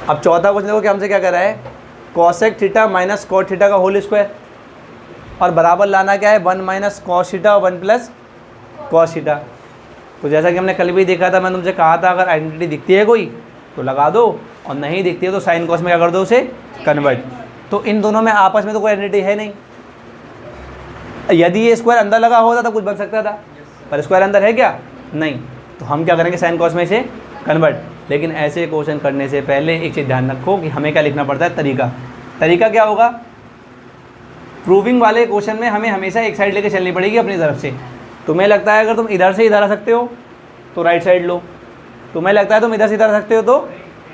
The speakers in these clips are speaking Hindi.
अब चौथा क्वेश्चन देखो कि हमसे क्या कर रहा है, cosec theta minus cot theta का होल स्क्वायर, और बराबर लाना क्या है 1 माइनस कॉस थीटा और 1 प्लस कॉस थीटा। तो जैसा कि हमने कल भी देखा था, मैंने तुमसे कहा था अगर आइडेंटिटी दिखती है कोई तो लगा दो, और नहीं दिखती है तो साइन कॉस में क्या कर दो, उसे कन्वर्ट। तो इन दोनों में आपस में तो कोई आइडेंटिटी है नहीं। यदि ये स्क्वायर अंदर लगा होता तो कुछ बन सकता था, पर स्क्वायर अंदर है क्या, नहीं। तो हम क्या करेंगे, साइन कॉस में इसे कन्वर्ट। लेकिन ऐसे क्वेश्चन करने से पहले एक चीज़ ध्यान रखो कि हमें क्या लिखना पड़ता है, तरीका। तरीका क्या होगा, प्रूविंग वाले क्वेश्चन में हमें हमेशा एक साइड लेके चलनी पड़ेगी अपनी तरफ से। तुम्हें लगता है अगर तुम इधर से इधर आ सकते हो तो राइट साइड लो, तुम्हें लगता है तुम इधर से इधर आ सकते हो तो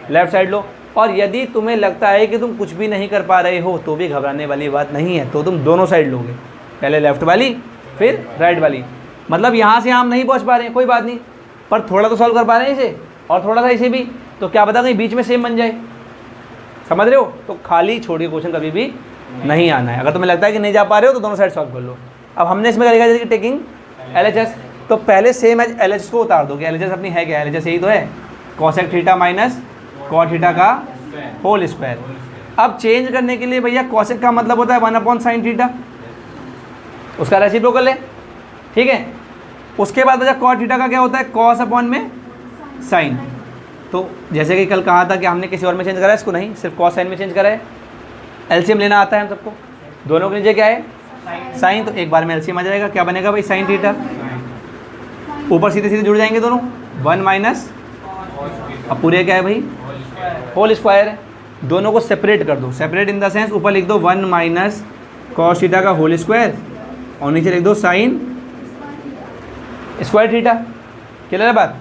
लेफ्ट साइड लो, और यदि तुम्हें लगता है कि तुम कुछ भी नहीं कर पा रहे हो तो भी घबराने वाली बात नहीं है, तो तुम दोनों साइड लोगे, पहले लेफ्ट वाली फिर राइट वाली। मतलब यहाँ से हम नहीं पहुँच पा रहे हैं कोई बात नहीं, पर थोड़ा तो सॉल्व कर पा रहे हैं इसे, और थोड़ा सा इसे भी, तो क्या पता कहीं बीच में सेम बन जाए, समझ रहे हो। तो खाली छोड़िए क्वेश्चन कभी भी नहीं आना है। अगर तुम्हें लगता है कि नहीं जा पा रहे हो तो दोनों साइड सॉल्व कर लो। अब हमने इसमें करेगा जैसे कि टेकिंग LHS, तो पहले सेम एज LHS को उतार दो कि LHS अपनी है क्या, LHS यही तो है, cosec theta minus cot theta का होल स्क्वायर। अब चेंज करने के लिए भैया कॉसेक का मतलब होता है 1/sin थीटा, उसका रेसिप्रोकल है, ठीक है। उसके बाद बचा कॉट थीटा का क्या होता है, कॉस अपॉन में साइन। तो जैसे कि कल कहा था कि हमने किसी और में चेंज करा है इसको, नहीं, सिर्फ कॉस साइन में चेंज करा है। एलसीएम लेना आता है हम सबको, दोनों के नीचे क्या है साइन, तो एक बार में एलसीएम आ जाएगा, क्या बनेगा भाई, साइन थीटा। ऊपर सीधे सीधे जुड़ जाएंगे दोनों, 1 माइनस, अब पूरे क्या है भाई होल स्क्वायर है। दोनों को सेपरेट कर दो, सेपरेट इन द सेंस ऊपर लिख दो 1 माइनस कॉस थीटा का होल स्क्वायर, और नीचे लिख दो साइन स्क्वायर थीटा। क्लियर है बात।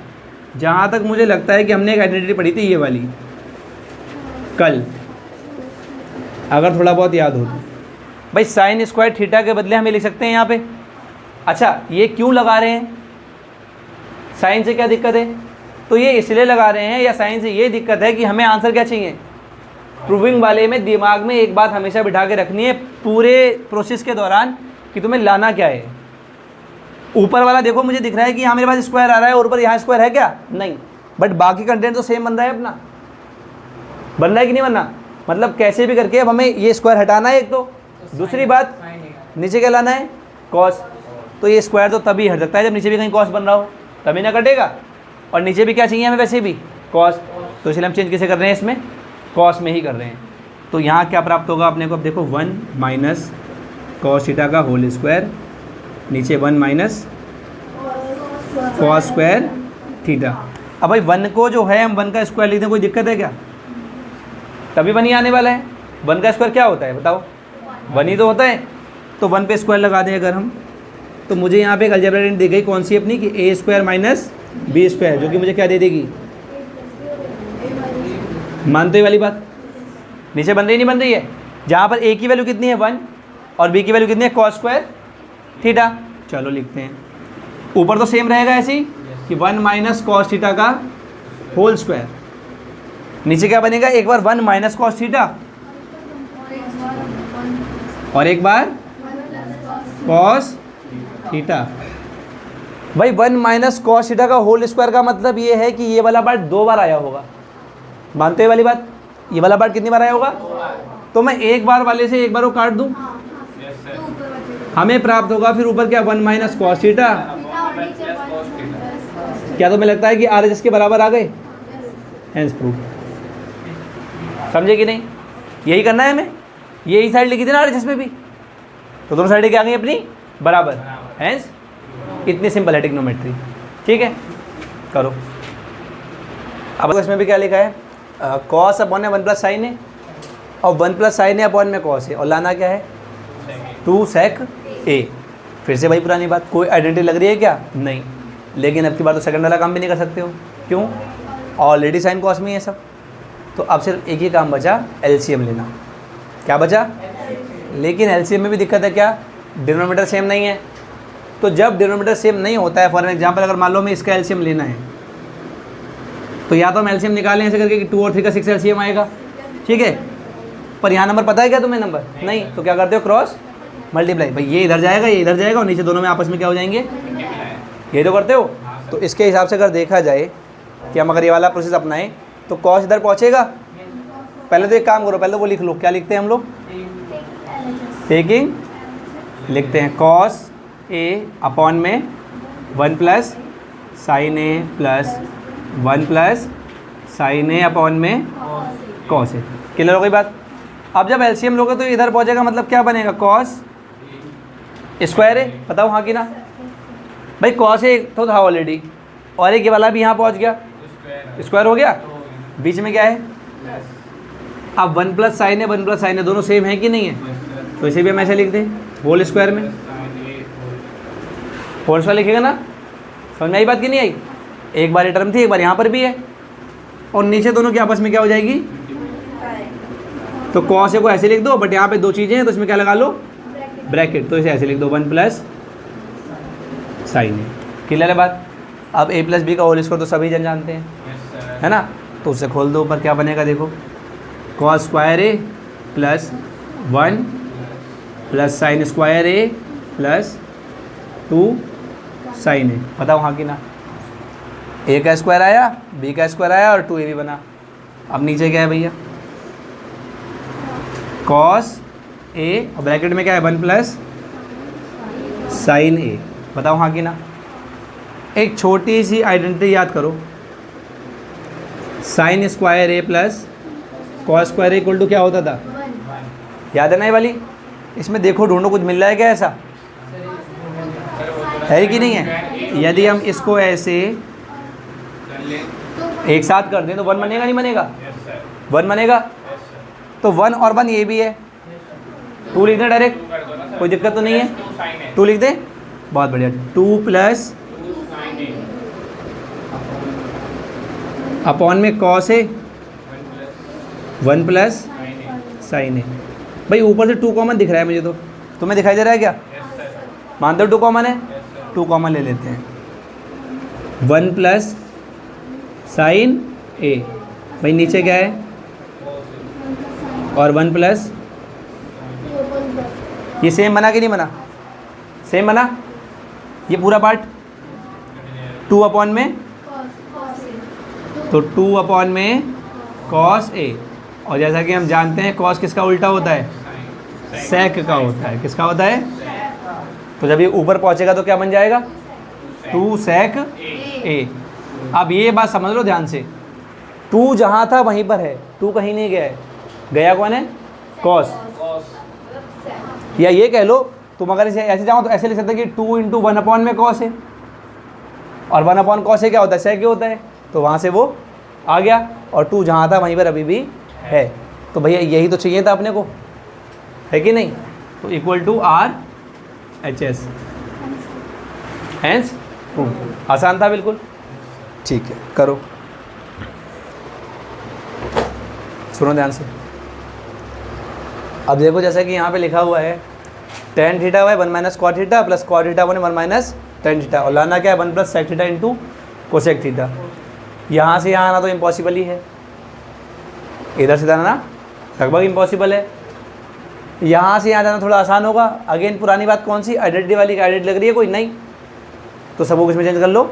जहाँ तक मुझे लगता है कि हमने एक आइडेंटिटी पढ़ी थी ये वाली कल, अगर थोड़ा बहुत याद हो तो, भाई साइन स्क्वायर थीटा के बदले हमें लिख सकते हैं यहाँ पे। अच्छा ये क्यों लगा रहे हैं, साइन से क्या दिक्कत है, तो ये इसलिए लगा रहे हैं, या साइन से ये दिक्कत है कि हमें आंसर क्या चाहिए। प्रूविंग वाले में दिमाग में एक बात हमेशा बिठा के रखनी है पूरे प्रोसेस के दौरान कि तुम्हें लाना क्या है। ऊपर वाला देखो मुझे दिख रहा है कि यहाँ मेरे पास स्क्वायर आ रहा है और ऊपर यहाँ स्क्वायर है क्या, नहीं, बट बाकी कंटेंट तो सेम बन रहा है अपना, बन रहा है कि नहीं बनना। मतलब कैसे भी करके अब हमें ये स्क्वायर हटाना है एक, तो दूसरी बात नीचे क्या लाना है कॉस, तो ये स्क्वायर तो तभी हट सकता है जब नीचे भी कहीं कॉस बन रहा हो, तभी ना कटेगा। और नीचे भी क्या चाहिए हमें वैसे भी कॉस, तो इसलिए हम चेंज कैसे कर रहे हैं, इसमें कॉस में ही कर रहे हैं। तो यहाँ क्या प्राप्त होगा अपने को, अब देखो 1 माइनस कॉस थीटा का होल स्क्वायर, नीचे 1 माइनस कॉस स्क्वायर थीटा। अब भाई 1 को जो है हम 1 का स्क्वायर लिखते हैं, कोई दिक्कत है क्या, तभी 1 ही आने वाला है। 1 का स्क्वायर क्या होता है बताओ, 1 ही तो होता है। तो 1 पे स्क्वायर लगा दें अगर हम, तो मुझे यहाँ पे एक अलजेब्रा दी गई कौन सी अपनी, कि a square minus b square, जो कि मुझे क्या दे देगी, मानते ही वाली बात, नीचे बन रही नहीं बन रही है, जहाँ पर a की वैल्यू कितनी है 1 और b की वैल्यू कितनी है कॉस स्क्वायर थीटा। चलो लिखते हैं, ऊपर तो सेम रहेगा ऐसे ही कि 1 माइनस कॉस थीटा का होल स्क्वायर, नीचे क्या बनेगा, एक बार 1 माइनस कॉस थीटा और एक बार कॉस थीटा। भाई 1 माइनस कॉस थीटा का होल स्क्वायर का मतलब ये है कि ये वाला पार्ट 2 बार आया होगा, मानते हैं वाली बात, ये वाला पार्ट कितनी बार आया होगा, तो मैं एक बार वाले से एक बार वो काट दूं, हमें प्राप्त होगा फिर ऊपर क्या 1 माइनस कॉस थीटा। क्या तुम्हें लगता है कि RHS के बराबर आ गए, हेंस प्रूफ, समझे कि नहीं, यही करना है हमें, यही साइड लिखी थी ना RHS में भी, तो दोनों साइडें क्या आ गई अपनी बराबर, हेंस इतनी सिंपल है ट्रिग्नोमेट्री। ठीक है करो। अब इसमें भी क्या लिखा है, कॉस अपॉन में 1 प्लस साइन है, और 1 प्लस साइन है अपॉन में कॉस है, और लाना क्या है 2 sec a। फिर से भाई पुरानी बात, कोई आइडेंटिटी लग रही है क्या, नहीं, लेकिन अब की बार तो सेकंड वाला काम भी नहीं कर सकते हो, क्यों, ऑलरेडी साइन कॉस में है सब। तो अब सिर्फ एक ही काम बचा, एलसीएम लेना। क्या बचा, लेकिन एलसीएम में भी दिक्कत है क्या, डिनोमिनेटर सेम नहीं है। तो जब डिनोमिनेटर सेम नहीं होता है, फॉर एग्जाम्पल अगर मान लो हमें इसका एलसीएम लेना है, तो या तो हम एलसीएम निकालें ऐसे करके कि 2 और 3 का 6 एलसीएम आएगा, ठीक है, पर यहाँ नंबर पता है क्या तुम्हें, नंबर नहीं, तो क्या करते हो क्रॉस मल्टीप्लाई, भाई ये इधर जाएगा ये इधर जाएगा, और नीचे दोनों में आपस में क्या हो जाएंगे, ये तो करते हो। तो इसके हिसाब से अगर देखा जाए कि हम अगर ये वाला प्रोसेस अपनाएं, तो कॉस इधर पहुँचेगा पहले तो एक काम करो, पहले तो वो लिख लो, क्या लिखते हैं हम लोग? टेकिंग लिखते हैं कॉस ए अपॉन में 1 प्लस साइन ए प्लस 1 प्लस साइन ए अपॉन में कॉस ए। क्लियर हो गई बात? अब जब एलसीएम लोगे तो इधर पहुंचेगा, मतलब क्या बनेगा? कॉस स्क्वायर ए। बताओ हाँ कि ना? भाई कॉस ए तो था ऑलरेडी, और एक ये वाला भी यहाँ पहुँच गया, स्क्वायर हो गया। बीच में क्या है? अब 1 प्लस साइन ए 1 प्लस साइन ए दोनों सेम है कि नहीं है? तो इसे भी हम ऐसे लिख दें होल स्क्वायर में, होल स्क्वायर लिखेगा ना? समझ में आई बात कि नहीं आई? एक बार ये टर्म थी, एक बार यहाँ पर भी है, और नीचे दोनों की आपस में क्या हो जाएगी? तो कॉस ए को ऐसे लिख दो, बट यहाँ पे दो चीज़ें हैं तो इसमें क्या लगा लो? ब्रैकेट। तो इसे ऐसे लिख दो 1 प्लस साइन ए। क्लियर है बात? अब ए प्लस बी का होल स्क्वायर तो सभी जन जानते हैं, है ना? तो उससे खोल दो, ऊपर क्या बनेगा देखो, cos square A plus 1 plus sign square A plus 2 sign ए। बताओ हाँ कि ना? ए का स्क्वायर आया, बी का स्क्वायर आया और 2a भी बना। अब नीचे क्या है भैया? कॉस ए और ब्रैकेट में क्या है? 1 प्लस साइन ए। बताओ हाँ कि ना? एक छोटी सी आइडेंटिटी याद करो, sine square A plus cos square A equal to क्या होता था? याद है ना ये वाली? इसमें देखो ढूंढो कुछ मिल रहा है क्या ऐसा? है कि नहीं है? यदि हम इसको ऐसे एक साथ कर दें तो 1 बनेगा नहीं बनेगा? 1 बनेगा। तो 1 और 1 ये भी है, 2 लिख दें डायरेक्ट, कोई दिक्कत तो नहीं है? 2 लिख दें, बहुत बढ़िया। 2 प्लस अपॉन में कॉस ए 1 प्लस साइन ए। भाई ऊपर से 2 कॉमन दिख रहा है मुझे, तो तुम्हें दिखाई दे रहा है क्या? मानते हो 2 कॉमन है? 2 कॉमन ले लेते हैं। 1 प्लस साइन ए, भाई नीचे क्या है? और 1 प्लस, ये सेम बना कि नहीं बना? सेम बना। ये पूरा पार्ट 2 अपॉन में, तो 2 अपॉन में कॉस ए, और जैसा कि हम जानते हैं कॉस किसका उल्टा होता है? सेक का होता है। किसका होता है? तो जब ये ऊपर पहुंचेगा तो क्या बन जाएगा? 2 सेक ए। अब ये बात समझ लो ध्यान से, 2 जहाँ था वहीं पर है, 2 कहीं नहीं गया है। गया कौन है? कॉस। या ये कह लो, तुम अगर इसे ऐसे जाओ तो ऐसे लिख सकते हैं कि 2 इंटू 1 अपॉन में कॉस है, और 1 अपॉन कॉस है क्या होता है? सेक होता है। तो वहाँ से वो आ गया, और 2 जहाँ था वहीं पर अभी भी है। तो भैया यही तो चाहिए था अपने को, है कि नहीं? तो equal to R H S, hence आसान था बिल्कुल। ठीक है, करो, सुनो ध्यान से। अब देखो जैसा कि यहाँ पे लिखा हुआ है tan theta by 1 minus cot theta plus cot theta बने 1 माइनस tan थीटा, और लाना क्या है? 1 plus sec theta into cosec theta. यहाँ से यहाँ आना तो इम्पॉसिबल ही है, इधर से जाना लगभग इम्पॉसिबल है। यहाँ से यहाँ जाना थोड़ा आसान होगा। अगेन पुरानी बात कौन सी? आइडेंटिटी वाली। आइडेंटिटी लग रही है कोई? नहीं। तो सबको किस में चेंज कर लो?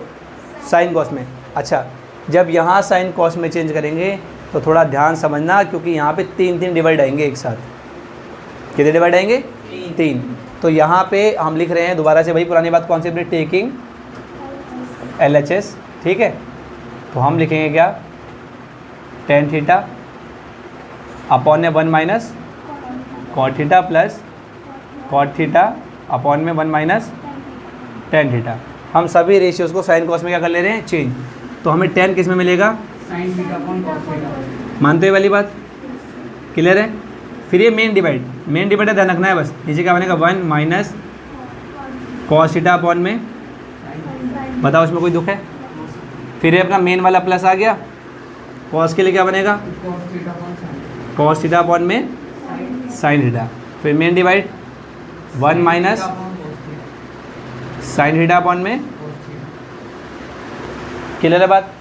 साइन कॉस में। अच्छा, जब यहाँ साइन कॉस में चेंज करेंगे तो थोड़ा ध्यान समझना, क्योंकि यहाँ पे 3 डिवाइड आएंगे एक साथ। कितने डिवाइड आएंगे? 3। तो यहाँ पे हम लिख रहे हैं दोबारा से वही पुरानी बात, कौन सी? Taking LHS। ठीक है, तो हम लिखेंगे क्या? tan थीटा अपॉन में 1 minus cot theta plus cot theta upon में 1 माइनस tan थीटा। हम सभी रेशियोज़ को साइन कॉस में क्या कर ले रहे हैं? चेंज। तो हमें tan किस में मिलेगा? Sine theta upon cos theta. मानते हो वाली बात? क्लियर है? फिर ये मेन डिवाइड ध्यान रखना है बस। नीचे क्या बनेगा? 1 माइनस कॉस थीटा अपॉन में, बताओ इसमें कोई दुख है? फिर ये अपना मेन वाला प्लस आ गया, कॉस के लिए क्या बनेगा? कॉस थीटा अपॉन में साइन थीटा। फिर main divide 1 minus sine theta upon में। क्लियर है बात?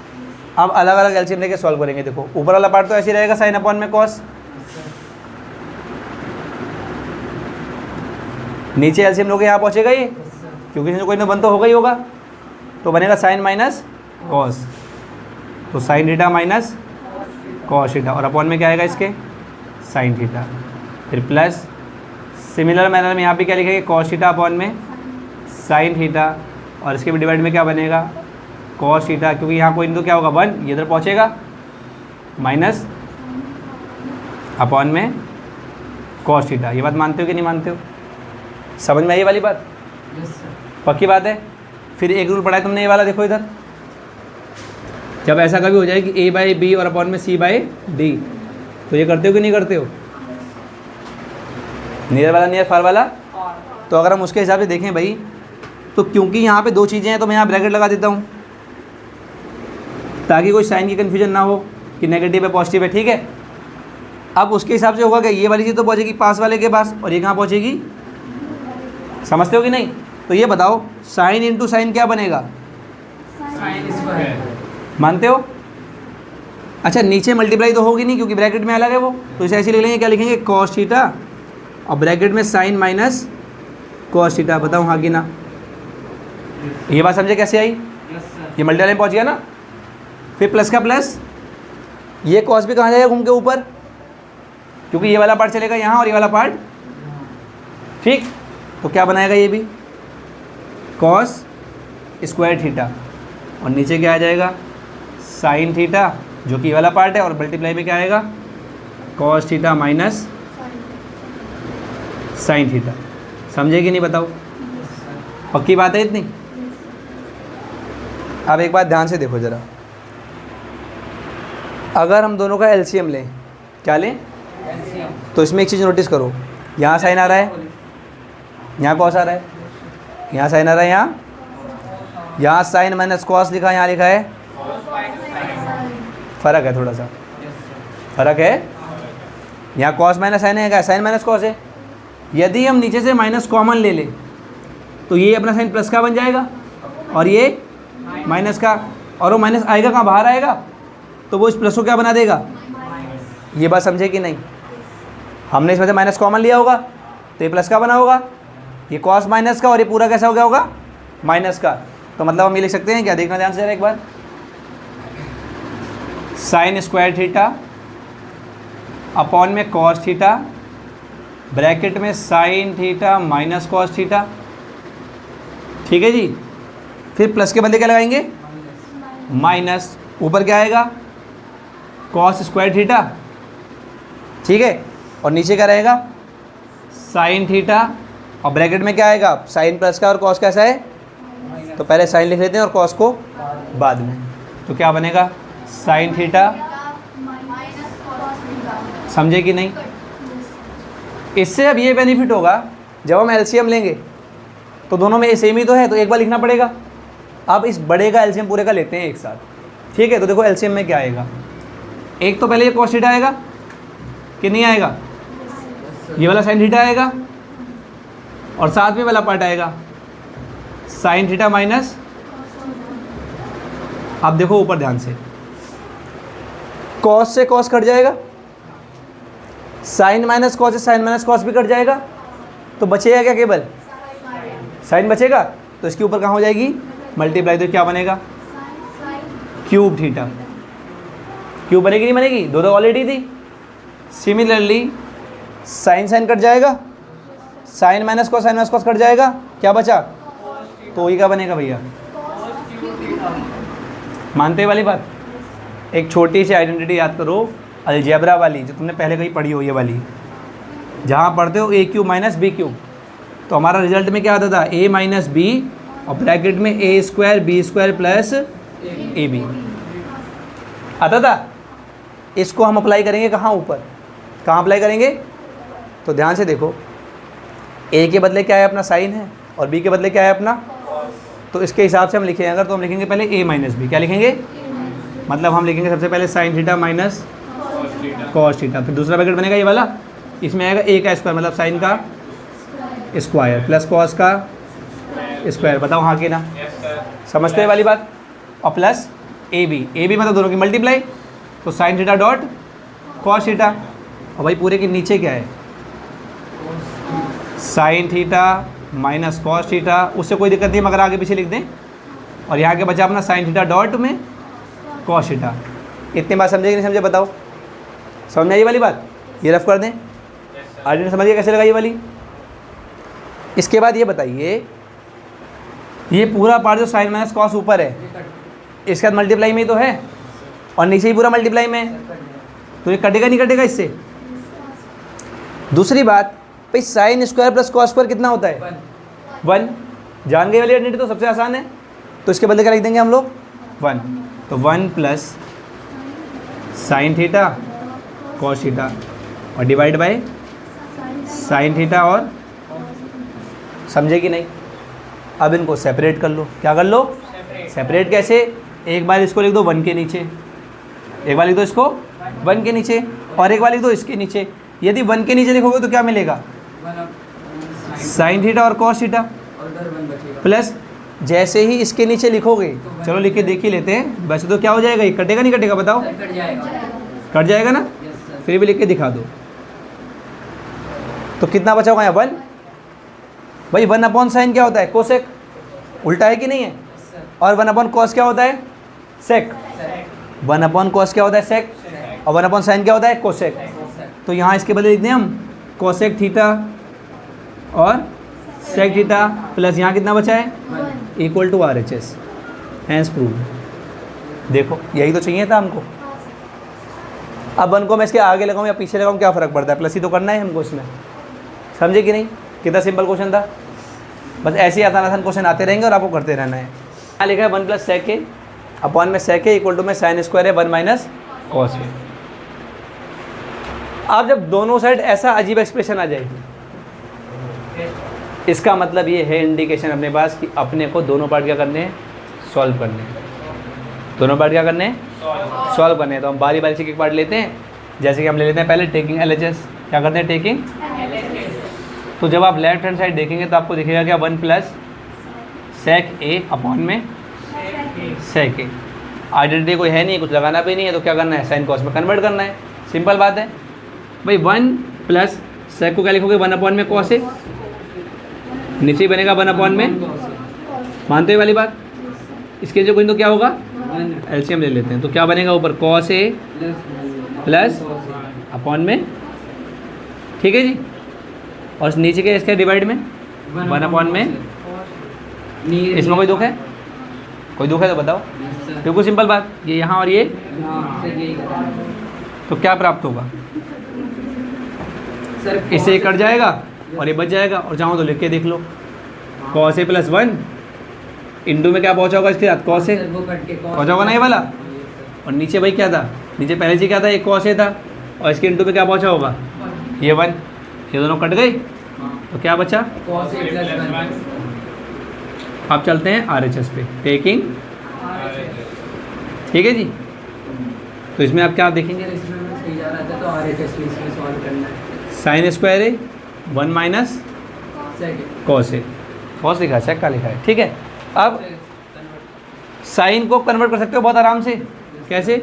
अब अलग अलग एलसीएम लेके सॉल्व करेंगे। देखो ऊपर वाला पार्ट तो ऐसे ही रहेगा, साइन अपॉन में कॉस। नीचे एलसीएम लोगे यहाँ पहुँचेगा ये, क्योंकि इसमें कोई ना बन तो होगा ही होगा। तो बनेगा साइन माइनस कॉस, तो sine theta minus cos theta, और अपॉन में क्या आएगा इसके? साइन थीटा, फिर प्लस सिमिलर मैनर में यहाँ पे क्या लिखेंगे कॉस थीटा अपॉन में साइन थीटा, और इसके भी डिवाइड में क्या बनेगा कॉस थीटा, क्योंकि यहाँ कोई तो क्या होगा 1 ये इधर पहुँचेगा माइनस अपॉन में कॉस थीटा। ये बात मानते हो कि नहीं मानते हो? समझ में आई ये वाली बात? Yes sir. पक्की बात है। फिर एक रूल पढ़ा है तुमने ये वाला, देखो इधर, जब ऐसा कभी हो जाए कि ए बाई बी और अपॉन में सी बाई डी, तो ये करते हो कि नहीं करते हो? नियर वाला नियर फार वाला। तो अगर हम उसके हिसाब से देखें भाई, तो क्योंकि यहाँ पे 2 चीज़ें हैं तो मैं यहाँ ब्रैकेट लगा देता हूँ ताकि कोई साइन की कन्फ्यूजन ना हो कि नेगेटिव है पॉजिटिव है, ठीक है। अब उसके हिसाब से होगा क्या, ये वाली चीज़ तो पहुँचेगी पास वाले के पास और ये कहाँ पहुँचेगी, समझते हो कि नहीं? तो ये बताओ साइन इंटू साइन क्या बनेगा, साइन स्क्वायर। मानते हो? अच्छा नीचे मल्टीप्लाई तो होगी नहीं क्योंकि ब्रैकेट में अलग है वो, तो इसे ऐसे लिख लेंगे, क्या लिखेंगे कॉस थीटा और ब्रैकेट में साइन माइनस कॉस थीटा। बताओ हाँ कि ना? ये बात समझे कैसे आई? Yes sir. ये मल्टीप्लाई में पहुँच गया ना। फिर प्लस का प्लस, ये कॉस भी कहाँ जाएगा घूम के ऊपर, क्योंकि ये वाला पार्ट चलेगा यहाँ और ये वाला पार्ट, ठीक। तो क्या बनाएगा ये भी कॉस स्क्वायर थीटा, और नीचे क्या आ जाएगा साइन थीटा जो कि ये वाला पार्ट है, और मल्टीप्लाई में क्या आएगा cos theta minus sine theta. समझे कि नहीं बताओ? पक्की बात है इतनी? अब एक बात ध्यान से देखो ज़रा, अगर हम दोनों का एलसीएम लें, क्या लें, तो इसमें एक चीज़ नोटिस करो, यहाँ साइन आ रहा है, यहाँ कॉस आ रहा है, यहाँ साइन आ रहा है, यहाँ साइन माइनस कॉस लिखा है, यहाँ लिखा है, फ़र्क है थोड़ा सा, फ़र्क है। यहाँ कॉस माइनस साइन है, क्या साइन माइनस कॉस है। यदि हम नीचे से माइनस कॉमन ले लें तो ये अपना साइन प्लस का बन जाएगा और ये माइनस का, और वो माइनस आएगा कहाँ, बाहर आएगा, तो वो इस प्लस को क्या बना देगा। ये बात समझे कि नहीं? हमने इसमें से माइनस कॉमन लिया होगा तो ये प्लस का बना होगा, ये कॉस माइनस का, और ये पूरा कैसा हो गया होगा माइनस का। तो मतलब हम ये लिख सकते हैं क्या, देखना ध्यान से जरा एक बार, साइन स्क्वायर थीटा अपॉन में कॉस थीटा, ब्रैकेट में sine theta minus cos theta, ठीक है जी। फिर प्लस के बदले क्या लगाएंगे, माइनस, ऊपर क्या आएगा कॉस स्क्वायर थीटा, ठीक है, और नीचे क्या रहेगा साइन थीटा, और ब्रैकेट में क्या आएगा साइन प्लस का और कॉस कैसा है, तो पहले साइन लिख लेते हैं और कॉस को बाद में। तो क्या बनेगा साइन थीटा, समझे कि नहीं? इससे अब ये बेनिफिट होगा, जब हम एलसीएम लेंगे तो दोनों में सेम ही तो है, तो एक बार लिखना पड़ेगा। अब इस बड़े का एलसीएम पूरे का लेते हैं एक साथ, ठीक है। तो देखो एलसीएम में क्या आएगा, एक तो पहले ये कॉस थीटा आएगा कि नहीं आएगा, ये वाला साइन थीटा आएगा, और साथ में वाला पार्ट आएगा साइन थीटा माइनस। अब देखो ऊपर ध्यान से, कॉस से कॉस कट जाएगा, साइन माइनस कॉस से साइन माइनस कॉस भी कट जाएगा, तो बचेगा क्या, केवल साइन बचेगा। तो इसके ऊपर कहाँ हो जाएगी मल्टीप्लाई, तो क्या बनेगा क्यूब थीटा। क्यूब बनेगी नहीं बनेगी, दो ऑलरेडी थी। सिमिलरली साइन साइन कट जाएगा, साइन माइनस कॉस कट जाएगा, क्या बचा, तो ये क्या बनेगा भैया, मानते वाली बात। एक छोटी सी आइडेंटिटी याद करो, अलजेब्रा वाली, जो तुमने पहले कहीं पढ़ी हो, ये वाली, जहाँ पढ़ते हो A cube minus B cube, तो हमारा रिजल्ट में क्या आता था ए माइनस बी, और ब्रैकेट में A square B square plus A B आता था। इसको हम अप्लाई करेंगे कहाँ, ऊपर, कहाँ अप्लाई करेंगे, तो ध्यान से देखो, ए के बदले क्या है अपना साइन है, और बी के बदले क्या है अपना, तो इसके हिसाब से हम लिखेंगे अगर, तो हम लिखेंगे पहले ए माइनस बी, क्या लिखेंगे, मतलब हम लिखेंगे सबसे पहले sine theta minus cos theta, फिर दूसरा ब्रैकेट बनेगा ये वाला, इसमें आएगा ए का स्क्वायर, मतलब साइन का स्क्वायर प्लस कॉस का स्क्वायर। बताओ हाँ कि ना, समझते हैं वाली बात। और प्लस ए बी मतलब दोनों की मल्टीप्लाई, तो sine theta dot cos theta, और भाई पूरे के नीचे क्या है sine theta minus cos theta, उससे कोई दिक्कत नहीं मगर आगे पीछे लिख दें, और यहाँ के बचा अपना साइन थीटा डॉट में कॉस थीटा। इतनी बात समझे कि नहीं समझे, बताओ, समझ आई वाली बात। ये रफ कर दें। आर्डिनेट समझिए कैसे लगा ये वाली। इसके बाद ये बताइए, ये पूरा पार्ट जो साइन माइनस कॉस ऊपर है, इसके बाद मल्टीप्लाई में ही तो है और नीचे ही पूरा मल्टीप्लाई में है, तो ये कटेगा नहीं कटेगा इससे। दूसरी बात भाई, sine square plus cos square कितना होता है? 1। जान गए वाली आइडेंटिटी तो सबसे आसान है, तो इसके बदले क्या लिख देंगे हम लोग? 1। तो 1 plus sine theta cos theta और डिवाइड बाय साइन थीटा, और समझे कि नहीं? अब इनको सेपरेट कर लो। क्या कर लो? सेपरेट कैसे? एक बार इसको लिख दो 1 के नीचे, एक बार लिख दो इसको 1 के नीचे, और एक बार लिख दो इसके नीचे। यदि 1 के नीचे लिखोगे तो क्या मिलेगा? साइन थीटा और कॉस थीटा, प्लस जैसे ही इसके नीचे लिखोगे, चलो लिख के देख ही लेते हैं, वैसे तो क्या हो जाएगा? ये कटेगा नहीं कटेगा बताओ? कट जाएगा ना? फिर भी लिख के दिखा दो। तो कितना बचा होगा यहाँ? 1। भाई 1 अपॉन साइन क्या होता है? कोसेक। उल्टा है कि नहीं है? और 1 अपॉन कॉस क्या होता है? सेक। 1 अपॉन कॉस क्या होता है? सेक। और 1 अपॉन साइन क्या होता है? कोसेक। तो यहाँ इसके बदले लिख दें हम कोसेक थीटा और सेक थीटा, प्लस यहाँ कितना बचा है? Equal to RHS। Hence prove. देखो यही तो चाहिए था हमको। अब 1 को मैं इसके आगे लगाऊँ या पीछे लगाऊँ, क्या फ़र्क पड़ता है? प्लस ही तो करना है हमको इसमें। समझे कि नहीं? कितना सिंपल क्वेश्चन था। बस ऐसे ही आसान आसान क्वेश्चन आते रहेंगे और आपको करते रहना है। यहाँ लिखा है 1 प्लस सेक ए अपॉन में सेक ए इक्वल टू में साइन स्क्वायर है 1 माइनस कॉस ए। अब जब दोनों साइड ऐसा अजीब एक्सप्रेशन आ जाएगी, इसका मतलब ये है इंडिकेशन अपने पास कि अपने को दोनों पार्ट क्या करने हैं? सॉल्व करने हैं। दोनों पार्ट क्या करने हैं? सॉल्व करने हैं। तो हम बारी बारी से एक पार्ट लेते हैं। जैसे कि हम ले लेते हैं पहले टेकिंग LHS। क्या करते हैं? टेकिंग। तो जब आप लेफ्ट हैंड साइड देखेंगे तो आपको दिखेगा क्या? 1 प्लस सेक ए अपॉन में सेक ए। आइडेंटिटी कोई है नहीं, कुछ लगाना भी नहीं है, तो क्या करना है? साइन कॉस में कन्वर्ट करना है। सिंपल बात है भाई। 1 प्लस सेक को क्या लिखोगे? 1 अपॉन में कॉस ए, नीचे ही बनेगा 1 अपॉन में। मानते हो वाली बात? इसके जो कोई तो क्या होगा? एलसीएम ले लेते हैं, तो क्या बनेगा? ऊपर कॉस ए प्लस अपॉन में, ठीक है जी। और नीचे के इसके डिवाइड में 1 अपॉन में। इसमें कोई दुख है? कोई दुख है तो बताओ। बिल्कुल सिंपल बात। ये यहाँ और ये, तो क्या प्राप्त होगा? इससे ये कट जाएगा और ये बच जाएगा। और चाहो तो लिख के देख लो, कॉस ए प्लस 1 इंटू में क्या पहुँचा होगा? इसके साथ कॉस ए पहुँचा होगा ना ये वाला। और नीचे भाई क्या था? नीचे पहले से क्या था? एक कॉस ए था, और इसके इंटू में क्या पहुँचा होगा? ये 1। ये दोनों कट गई, तो क्या बचा? cos a plus 1। अब चलते हैं RHS पे, टेकिंग। ठीक है जी। तो इसमें आप क्या देखेंगे? इसमें मैं सही जा रहा था, तो RHS में इसमें सॉल्व करना है। साइन स्क्वायर है 1 माइनस कॉस ए। कॉस लिखा है, सेक का लिखा है, ठीक है। अब साइन को कन्वर्ट कर सकते हो बहुत आराम से। कैसे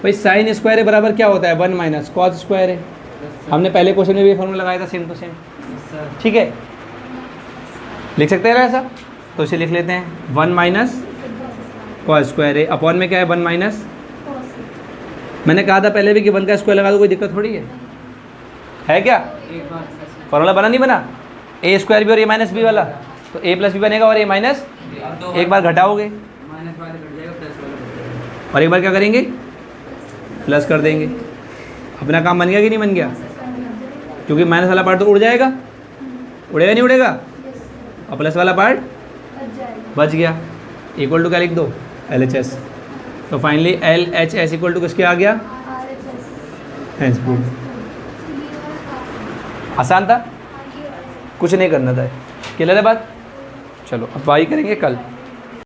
भाई? साइन स्क्वायर है बराबर क्या होता है? 1 माइनस कॉस स्क्वायर है। हमने पहले क्वेश्चन में भी फॉर्मूला लगाया था, सेम टू सेम, ठीक है। लिख सकते हैं ऐसा, तो इसे लिख लेते हैं 1 माइनस कॉस स्क्वायर है अपॉन में क्या है? 1 माइनस। मैंने कहा था पहले भी कि 1 का स्क्वायर लगा दो, कोई दिक्कत थोड़ी है क्या? फॉर्मूला बना नहीं बना? ए स्क्वायर भी और ए माइनस बी वाला, तो ए प्लस बी बनेगा और ए माइनस। एक बार घटाओगे और एक बार क्या करेंगे? प्लस कर देंगे। अपना काम बन गया कि नहीं बन गया? क्योंकि माइनस वाला पार्ट तो उड़ जाएगा, उड़ेगा नहीं उड़ेगा, और प्लस वाला पार्ट बच गया। इक्वल टू क्या लिख दो? LHS। तो फाइनली LHS इक्वल टू किसके आ गया? Hence prove. आसान था, कुछ नहीं करना था। क्लियर है बात? चलो अब बाई करेंगे कल।